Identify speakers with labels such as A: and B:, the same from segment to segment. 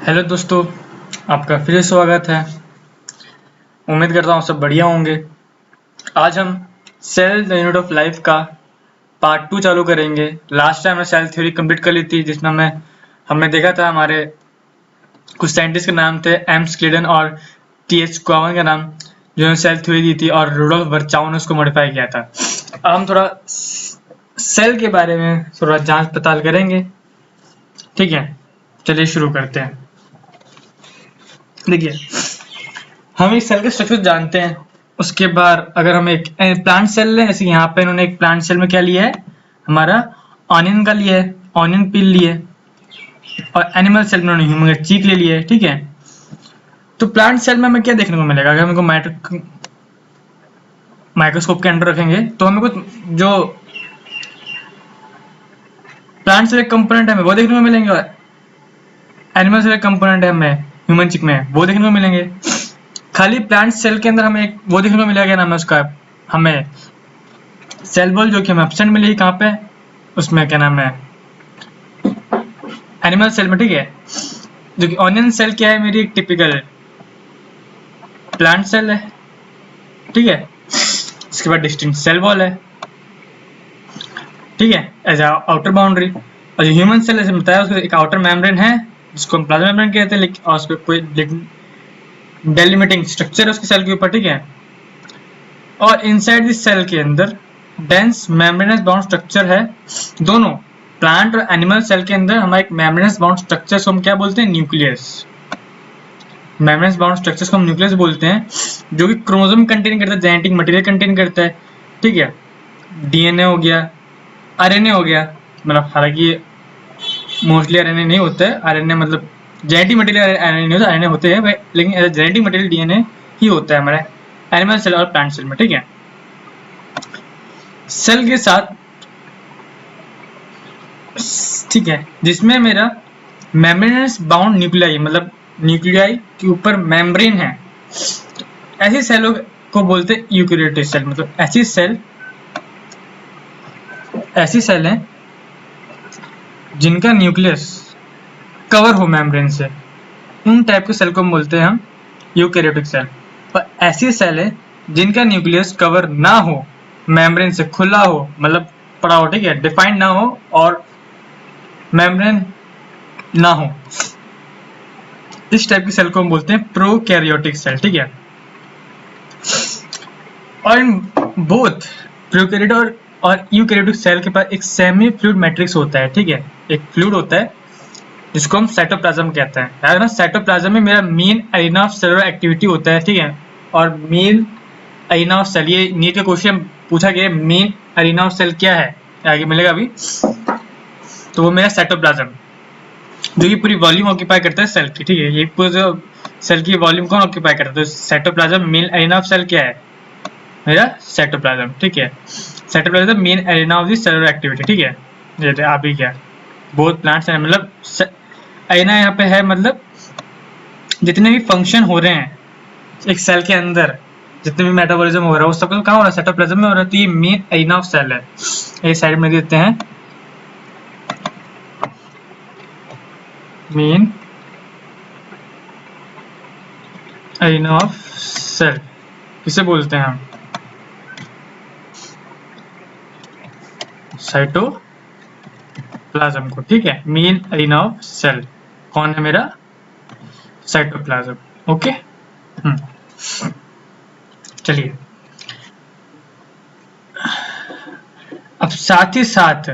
A: Hello दोस्तों, आपका फिर से स्वागत है। उम्मीद करता हूँ सब बढ़िया होंगे। आज हम cell the unit of life का पार्ट 2 चालू करेंगे। लास्ट टाइम हमने सेल थ्योरी कंप्लीट कर ली थी, जिसमें हमने देखा था हमारे कुछ साइंटिस्ट के नाम थे एम स्क्लेडन और टी.एच. क्वावन का नाम, जिन्होंने सेल थ्योरी दी थी, और रुडोल्फ वर्चाउ ने उसको मॉडिफाई किया था। अब हम थोड़ा सेल के बारे में थोड़ा जांच पड़ताल करेंगे। ठीक है, चलिए शुरू करते हैं। देखिए, हम एक सेल के स्ट्रक्चर जानते हैं। उसके बाद अगर हम एक प्लांट सेल लें, जैसे यहाँ पे इन्होंने एक प्लांट सेल में क्या लिया है, हमारा ऑनियन का लिया है, ऑनियन पील लिए, और एनिमल सेल में उन्होंने ह्यूमन का चीक ले लिया है। ठीक है, तो प्लांट सेल में हमें क्या देखने को मिलेगा? अगर हमको माइक्रोस्कोप के अंदर रखेंगे तो हमें कुछ जो प्लांट सेल कंपोनेंट है हमें वो देखने को मिलेंगे, और एनिमल सेल कंपोनेंट है हमें ह्यूमन चिक में वो देखने को मिलेंगे। खाली प्लांट सेल के अंदर हमें एक वो देखने को मिलेगा, क्या नाम है उसका, हमें सेल वॉल, जो कि हमें एब्सेंट मिली कहाँ पे, उसमें क्या नाम है, एनिमल सेल में। ठीक है, जो कि ऑनियन सेल क्या है, मेरी एक टिपिकल प्लांट सेल है। ठीक है, इसके बाद डिस्टिंक्ट सेल वॉल है। ठीक है, एज आउटर बाउंड्री। और जो ह्यूमन सेल जैसे बताया, उसका एक आउटर मेम्ब्रेन है जिसको हम प्लाज्मा मेम्ब्रेन कहते हैं, लेकिन और उस पर कोई डेलिमिटिंग स्ट्रक्चर है उसके सेल के ऊपर। ठीक है, और इनसाइड दिस सेल के अंदर डेंस मेम्ब्रेनस बाउंड स्ट्रक्चर है। दोनों प्लांट और एनिमल सेल के अंदर हमारे एक मेम्ब्रेनस बाउंड स्ट्रक्चर को हम क्या बोलते हैं, न्यूक्लियस। मेम्ब्रेनस बाउंड स्ट्रक्चर्स को हम न्यूक्लियस बोलते हैं, जो कि क्रोमोसोम कंटेन करता है, जेनेटिक मटेरियल कंटेन करता है। ठीक है, डीएनए हो गया, आरएनए हो गया, मतलब हालांकि मोस्टली आरएनए नहीं होता है, आरएनए मतलब जेनेटिक मटेरियल आरएनए नहीं होता, आरएनए होते हैं, लेकिन जेनेटिक मटेरियल डीएनए ही होता है हमारे एनिमल सेल और प्लांट सेल में। ठीक है, सेल के साथ, ठीक है, जिसमें मेरा मेम्ब्रेनस बाउंड न्यूक्लियाई, मतलब न्यूक्लियाई के ऊपर मेम्ब्रेन है, ऐसी सेलों को बोलते हैं यूकेरियोटिक सेल। मतलब ऐसी सेल हैं जिनका न्यूक्लियस कवर हो मेम्ब्रेन से, उन टाइप के सेल को हम बोलते हैं हम यूकेरियोटिक सेल। और ऐसी सेल है जिनका न्यूक्लियस कवर ना हो, मेम्ब्रेन से खुला हो, मतलब पड़ा हो, ठीक है, डिफाइंड ना हो और मेम्ब्रेन ना हो, इस टाइप की सेल को हम बोलते हैं प्रोकैरियोटिक सेल। ठीक है, और इन बोथ प्रोकैरियोट और यूकैरियोटिक सेल के पास एक सेमी फ्लूइड मैट्रिक्स होता है। ठीक है, एक फ्लूइड होता है जिसको हम साइटोप्लाज्म कहते हैं। याद रखना, साइटोप्लाज्म में मेरा main arena of cellular activity होता है। ठीक है, और मेन एरिना ऑफ सेल, ये नीट का क्वेश्चन पूछा गया, मेन एरिना ऑफ सेल क्या है, आगे मिलेगा अभी, तो वो मेरा साइटोप्लाज्म, जो कि पूरी वॉल्यूम ऑक्यूपाई करता है सेल की। ठीक है, ये पूरा जो सेल की वॉल्यूम कौन ऑक्यूपाई करता है, तो cytoplasm main arena of cell क्या है, मेरा साइटोप्लाज्म। ठीक है, cytoplasm main arena of the cellular activity. ठीक है, जैसे अभी क्या बहुत प्लांट्स हैं, मतलब एरिना यहाँ पे है, मतलब जितने भी फंक्शन हो रहे हैं एक सेल के अंदर, जितने भी मेटाबॉलिज्म हो रहा है, वो सब कहाँ हो रहा है, साइटोप्लाज्म में हो रहा है। तो ये मेन एरिना ऑफ सेल है। ये साइड में देते हैं मेन एरिना ऑफ सेल, किसे बोलते हैं हम, साइटोप्लाज्म को। ठीक है, मेन एरिना ऑफ सेल कौन है, मेरा साइटोप्लाज्म। ओके, चलिए, अब साथ ही साथ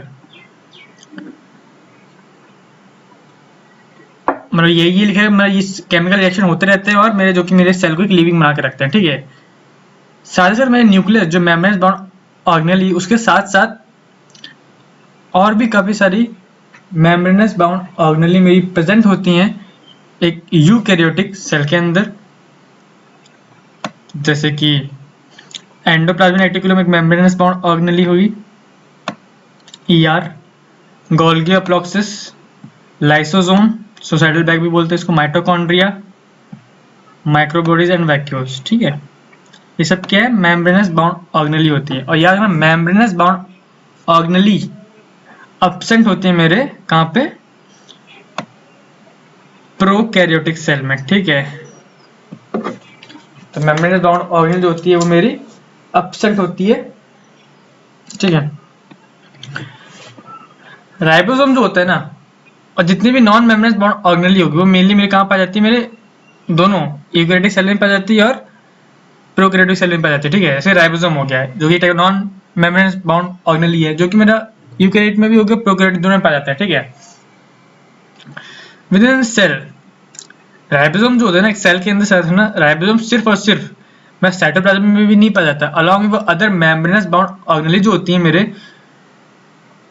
A: मतलब यही लिखा है, मतलब इस केमिकल रिएक्शन होते रहते हैं और मेरे जो कि मेरे सेल को एक लिविंग बना के रखते हैं। ठीक है, साथ ही साथ मेरे न्यूक्लियस जो मेम्ब्रेन बाउंड ऑर्गेनेल, उसके साथ साथ और भी काफी सारी मेम्ब्रेनस बाउंड ऑर्गेनेली मेरी प्रेजेंट होती हैं एक यूकैरियोटिक सेल के अंदर, जैसे कि एंडोप्लाज्मिक रेटिकुलम एक मेम्ब्रेनस बाउंड ऑर्गेनेली हुई, ईआर, गोल्गी अप्लॉक्सिस, लाइसोसोम, सोसाइटल बैग भी बोलते हैं इसको, माइटोकॉन्ड्रिया, माइक्रोबोडीज एंड वैक्यूल्स। ठीक है, ये सब क्या है, मेम्ब्रेनस बाउंड ऑर्गेनेली होती है। और याद रखना, मेम्ब्रेनस बाउंड ऑर्गेनेली एब्सेंट होती है मेरे कहाँ पे, प्रोकैरियोटिक सेल में, ठीक है। तो मेम्ब्रेन बाउंड ऑर्गेनेल जो होती है वो मेरी एब्सेंट होती है, ठीक है। राइबोसोम जो होता है ना, और जितनी भी नॉन मेम्ब्रेन बाउंड ऑर्गेनेल होगी वो मेनली मेरे कहाँ पाई जाती है, मेरे दोनों यूकैरियोटिक सेल में पाई जाती है और प्रोकैरियोटिक सेल में पाई जाती है, ठीक है। जैसे राइबोसोम हो गया जो कि नॉन मेम्ब्रेन बाउंड ऑर्गेनेल है, जो कि मेरा यूकैरियोट में भी हो गया, प्रोकैरियोटिक दोनों में पाया जाता है, ठीक है। विद इन सेल राइबोसोम जो होता है ना, एक सेल के अंदर ना, राइबोसोम सिर्फ और सिर्फ मैं साइटोप्लाज्म में भी नहीं पाया जाता, along with other membranes bound organelle जो होती है मेरे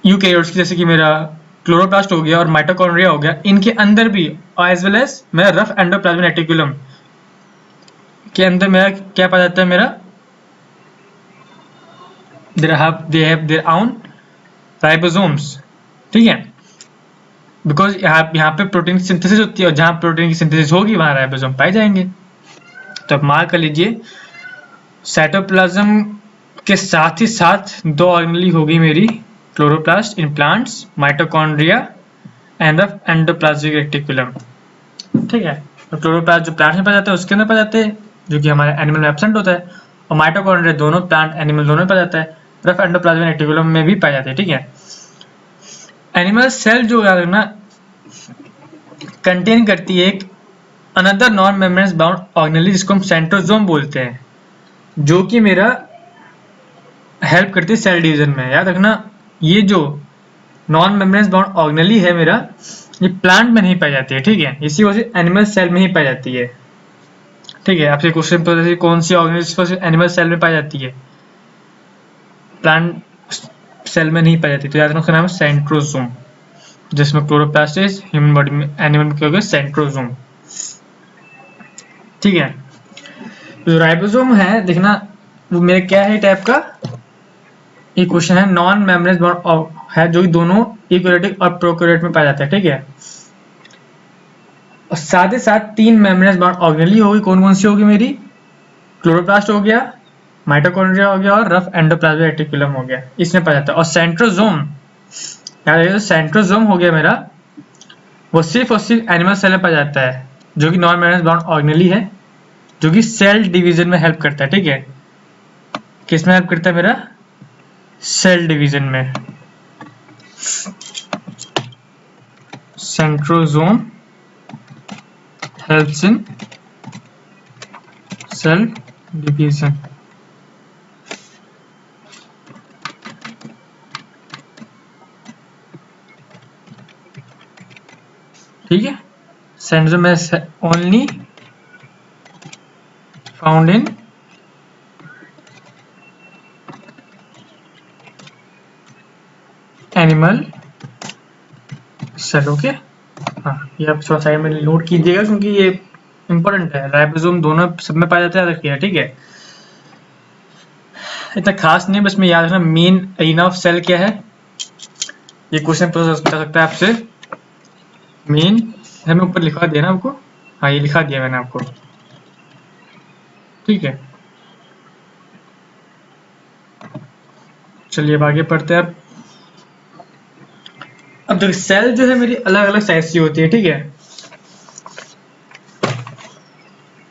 A: यूकैरियोट्स की, जैसे कि मेरा क्लोरोप्लास्ट हो गया और माइटोकॉन्ड्रिया हो गया, इनके अंदर भी, एज वेल एज मेरा रफ एंडोप्लाज्मिक रेटिकुलम के अंदर मेरा क्या पाया जाता है, मेरा they have their own ribosomes, ठीक है। बिकॉज यहाँ पे प्रोटीन की सिंथेसिस होती है और जहाँ प्रोटीन की सिंथेसिस होगी वहाँ राइबोसोम पाए जाएंगे। तो आप मार्क कर लीजिए, साइटोप्लाज्म के साथ ही साथ दो ऑर्गेनेल होगी मेरी, chloroplast in plants, mitochondria and the endoplasmic reticulum, ठीक है। तो क्लोरोप्लास्ट जो प्लांट्स में पाए जाते हैं उसके अंदर पाए जाते हैं, जो कि हमारे एनिमल में एब्सेंट होता है, और माइटोकॉन्ड्रिया दोनों प्लांट एनिमल दोनों में पाया जाता है, रफ एंडोप्लाज्मिक रेटिकुलम में भी पाए जाते हैं, ठीक है। एनिमल सेल जो है ना कंटेन करती है एक another non membranous bound organelle जिसको हम सेंट्रोसोम बोलते हैं, जो कि मेरा हेल्प करती है सेल डिवीजन में। याद रखना, ये जो नॉन मेम्ब्रेनस बाउंड ऑर्गेनेल है मेरा, ये प्लांट में नहीं पाई जाती है, ठीक है। इसी वजह से एनिमल सेल में ही पाई जाती है, ठीक है। आपसे क्वेश्चन पूछा था कौन सी ऑर्गेनेल एनिमल सेल में पाई जाती है, प्लांट सेल में नहीं पाई जाती, तो याद रखना उसका नाम है सेंट्रोसोम, जिसमें क्लोरोप्लास्ट है, ह्यूमन बॉडी में एनिमल में क्या होगा, सेंट्रोसोम, ठीक है। जो राइबोसोम है देखना, वो मेरे क्या है टाइप का, ये क्वेश्चन है, नॉन मेम्ब्रेनस बाउंड है, जो कि दोनों यूकैरियोटिक और प्रोकैरियोट में पाया जाता है, ठीक है। और साथ ही साथ तीन मेम्ब्रेनस बाउंड ऑर्गेनेल होगी, कौन कौन सी होगी मेरी, क्लोरोप्लास्ट हो गया, माइटोकॉन्ड्रिया हो गया और रफ एंडोप्लाज्मिक रेटिकुलम हो गया, इसमें पाया जाता है। और सेंट्रोसोम, याद रखिए, सेंट्रोसोम हो गया मेरा, वो सिर्फ और सिर्फ एनिमल सेल में पाया जाता है, जो कि नॉन मेम्ब्रेनस बाउंड ऑर्गेनेल है, जो कि सेल डिवीजन में हेल्प करता है, ठीक है। किस में हेल्प करता है, मेरा सेल डिवीजन में। Centrosome helps in cell division, ठीक है। Centrosome is only found in animal cell, okay. हाँ, ये आप थोड़ा साइड में नोट कीजिएगा क्योंकि ये इंपॉर्टेंट है। राइबोसोम दोनों सब में पाया जाता है, रखिएगा, ठीक है। इतना खास नहीं, बस में याद रखना मेन एरिया ऑफ सेल क्या है, ये क्वेश्चन पूछा सकता है आपसे। मेन मैंने ऊपर लिखा दिया ना आपको, हाँ ये लिखा दिया मैंने आपको, ठीक है। चलिए अब आगे पढ़ते हैं। अब देखिए, सेल जो है मेरी अलग अलग साइज की होती है, ठीक है,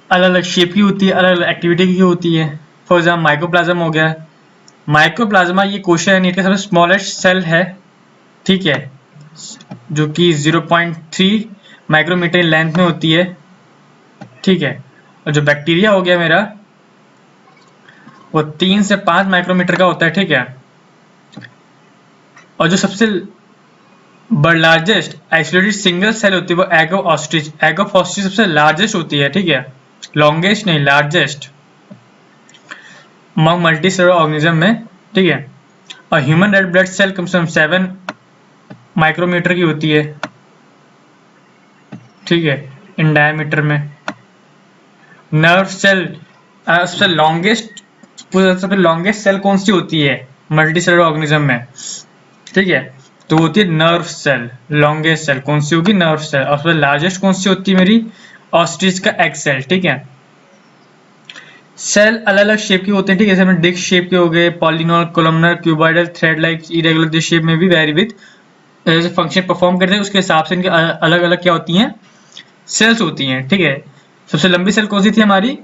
A: अलग अलग शेप की होती है, अलग अलग एक्टिविटी की होती है। फॉर एग्जाम्पल माइक्रोप्लाज्म हो गया, माइक्रोप्लाज्मा ये कोशिका नीट का सबसे स्मॉलेस्ट सेल है, ठीक है, जो कि 0.3 माइक्रोमीटर लेंथ में होती है, ठीक है। और जो बैक्टीरिया हो गया मेरा, वो 3 से 5 माइक्रोमीटर का होता है, ठीक है। और जो सबसे लार्जेस्ट आइसोलेटेड सिंगल सेल होती है वो egg of ostrich, egg of ostrich सबसे लार्जेस्ट होती है, ठीक है, लॉन्गेस्ट नहीं, लार्जेस्ट मल्टी सेलुलर ऑर्गेनिज्म में, ठीक है। और ह्यूमन रेड ब्लड सेल कम से कम 7 माइक्रोमीटर की होती है, ठीक है, इन डायमीटर में। नर्व सेल सबसे लॉन्गेस्ट सेल कौन सी होती है मल्टी सेलुलर ऑर्गेनिज्म में, ठीक है, तो होती है नर्व सेल। लॉन्गेस्ट सेल कौन सी होगी, नर्व सेल। और सबसे लार्जेस्ट कौन सी होती है मेरी, ऑस्ट्रिच का एग सेल, ठीक है। सेल अलग अलग शेप के होते हैं, ठीक है, जैसे डिस्क शेप के हो गए, polygonal, columnar, cuboidal, thread like, irregular, this shape में भी वेरी विद जैसे फंक्शन परफॉर्म करते हैं उसके हिसाब से इनके अलग अलग क्या होती हैं, सेल्स होती हैं, ठीक है। सबसे लंबी सेल कौन सी थी हमारी?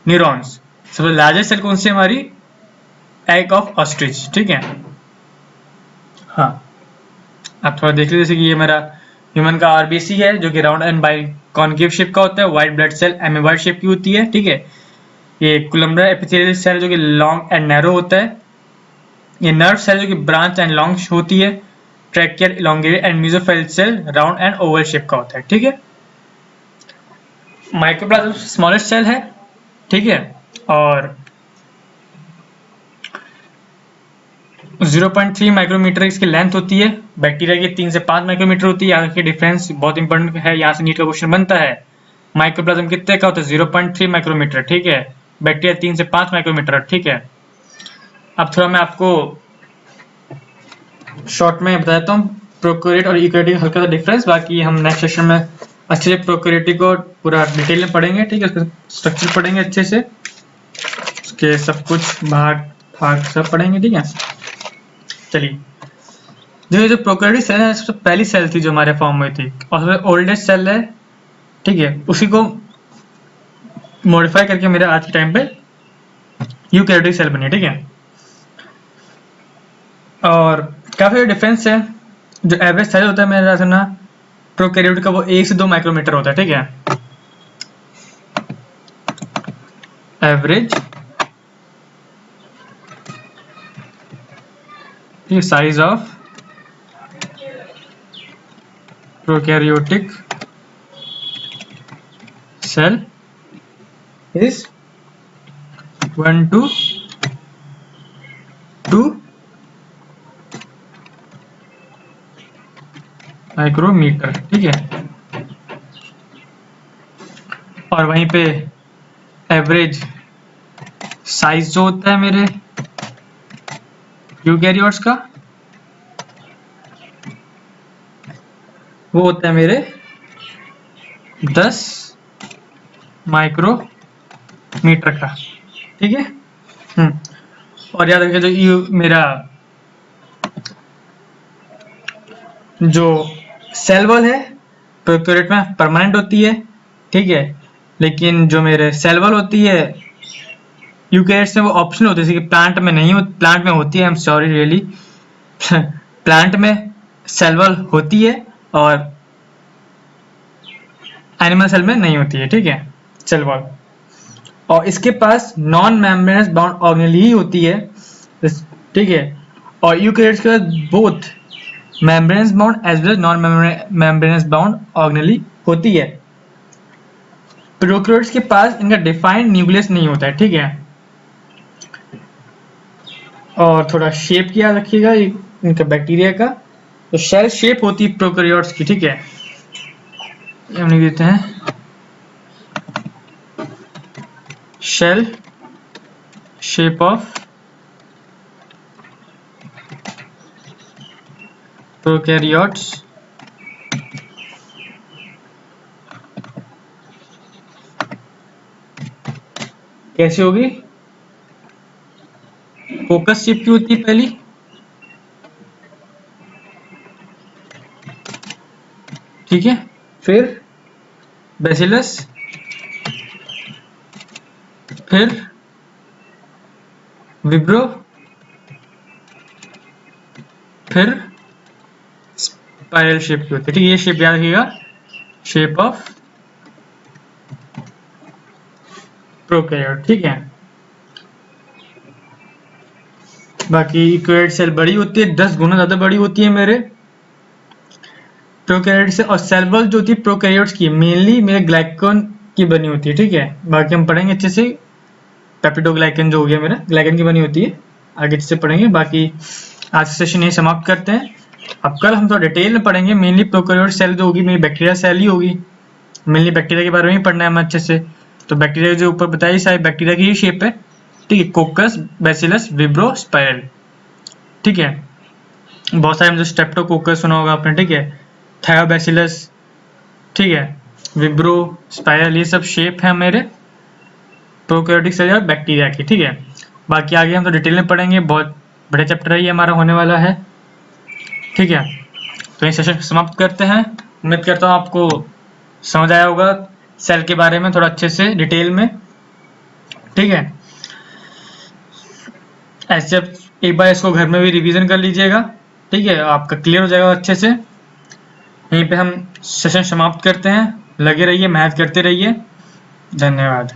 A: न्यूरॉन्स। सबसे लार्जेस्ट सेल कौन सी है हमारी? एग ऑफ ऑस्ट्रिच, ठीक है। हाँ, आप थोड़ा देख लीजिए, जैसे कि ये मेरा ह्यूमन का आरबीसी है जो कि round and biconcave shape का होता है, white blood cell amoeboid shape की होती है, ठीक है। ये कोलम्बरा एपिथेलियल सेल जो कि लॉन्ग एंड नैरो होता है। ये नर्व सेल जो कि ब्रांच एंड लॉन्ग होती है। Tracheal elongated and mesophyll cell round and oval shape का होता है, ठीक है। माइक्रोप्लाज्म स्मॉलेस्ट सेल है, ठीक है, और 0.3 माइक्रोमीटर इसकी लेंथ होती है। बैक्टीरिया की 3 से 5 माइक्रोमीटर होती है। यहाँ की डिफरेंस बहुत इंपॉर्टेंट है, यहाँ से नीट का क्वेश्चन बनता है। माइक्रोप्लाज्म कितने का होता है? 0.3 माइक्रोमीटर, ठीक है। बैक्टीरिया 3 से 5 माइक्रोमीटर, ठीक है। अब थोड़ा मैं आपको शॉर्ट में बता देता हूँ प्रोकैरियोट और यूकैरियोट हल्का सा डिफरेंस। बाकी हम नेक्स्ट सेशन में अच्छे से प्रोकैरियोट को पूरा डिटेल में पढ़ेंगे, ठीक है। उसका स्ट्रक्चर पढ़ेंगे अच्छे से, उसके सब कुछ भाग सब पढ़ेंगे, ठीक है। चलिए, जो प्रोकैरियोटिक सेल है, सबसे पहली सेल थी जो हमारे फॉर्म हुई थी और सबसे ओल्डेस्ट सेल है, ठीक है। उसी को मॉडिफाई करके मेरे आज के टाइम पे यूकैरियोटिक सेल बनी, ठीक है। और काफी डिफरेंस है। जो एवरेज साइज होता है मेरा सुना प्रोकैरियोट का, वो 1 से 2 माइक्रोमीटर होता है, ठीक है। Average size of prokaryotic cell is 1 to 2 micrometre, ठीक है। और वहीं पे एवरेज साइज जो होता है मेरे यूकैरियोट्स का, वो होता है मेरे 10 माइक्रोमीटर का, ठीक है। और याद रखिए, जो मेरा जो सेल वॉल है प्रोकैरियोट में परमानेंट होती है, ठीक है। लेकिन जो मेरे सेल वॉल होती है यूकैरियोट्स में वो ऑप्शनल होती है, जैसे कि प्लांट में नहीं होती। प्लांट में होती है, I am sorry really plant में सेल वॉल होती है और एनिमल सेल में नहीं होती है, ठीक है, सेल वॉल। और इसके पास नॉन मेम्ब्रेनस बाउंड ऑर्गेनेल ही होती है, ठीक है। और यूकैरियोट्स के पास both membranous bound as well non membranous bound organelle होती है। प्रोकैरियोट्स के पास इनका डिफाइंड न्यूक्लियस नहीं होता है, ठीक है। और थोड़ा शेप की याद रखिएगा इनका बैक्टीरिया का, तो शेल शेप होती है प्रोकैरियोट्स की, ठीक है। हम लिख देते हैं शेल शेप ऑफ प्रोकैरियोट्स कैसी होगी? फोकस शेप की होती है पहली, ठीक है। फिर बैसिलस, फिर विब्रो, फिर स्पाइरल शेप की होती है, ठीक है। ये शेप याद रखिएगा, शेप ऑफ प्रोकैरियोट, ठीक है। बाकी यूकैरियोट सेल बड़ी होती है, 10 गुना ज्यादा बड़ी होती है मेरे प्रोकैरियोट से। और सेल वॉल जो होती है प्रोकैरियोट्स की मेनली मेरे ग्लाइकन की बनी होती है, ठीक है। बाकी हम पढ़ेंगे अच्छे से, पेप्टिडोग्लाइकन जो हो गया मेरा ग्लाइकन की बनी होती है, आगे अच्छे से पढ़ेंगे। बाकी आज सेशन यही समाप्त करते हैं। अब कल हम थोड़ा डिटेल में पढ़ेंगे, मेनली प्रोकैरियोट सेल जो होगी मेरी बैक्टीरिया सेल ही होगी, मेनली बैक्टीरिया के बारे में ही पढ़ना है हमें अच्छे से। तो बैक्टीरिया जो ऊपर बताई सारी बैक्टीरिया की ही शेप है, ठीक है। कोकस, बैसिलस, विब्रो, स्पाइरल, ठीक है। बहुत सारे जो स्ट्रेप्टोकोकस सुना होगा आपने, ठीक है, थायोबैसिलस, ठीक है, विब्रो, स्पाइरल, ये सब शेप है मेरे प्रोकैरियोटिक सेल और बैक्टीरिया की, ठीक है। बाकी आगे हम तो डिटेल में पढ़ेंगे, बहुत बड़े चैप्टर ही हमारा होने वाला है, ठीक है। तो ये सेशन समाप्त करते हैं। उम्मीद करता हूँ आपको समझ आया होगा सेल के बारे में थोड़ा अच्छे से डिटेल में, ठीक है। ऐसे एक बार इसको घर में भी रिवीजन कर लीजिएगा, ठीक है, आपका क्लियर हो जाएगा अच्छे से। यहीं पे हम सेशन समाप्त करते हैं। लगे रहिए, मेहनत करते रहिए। धन्यवाद।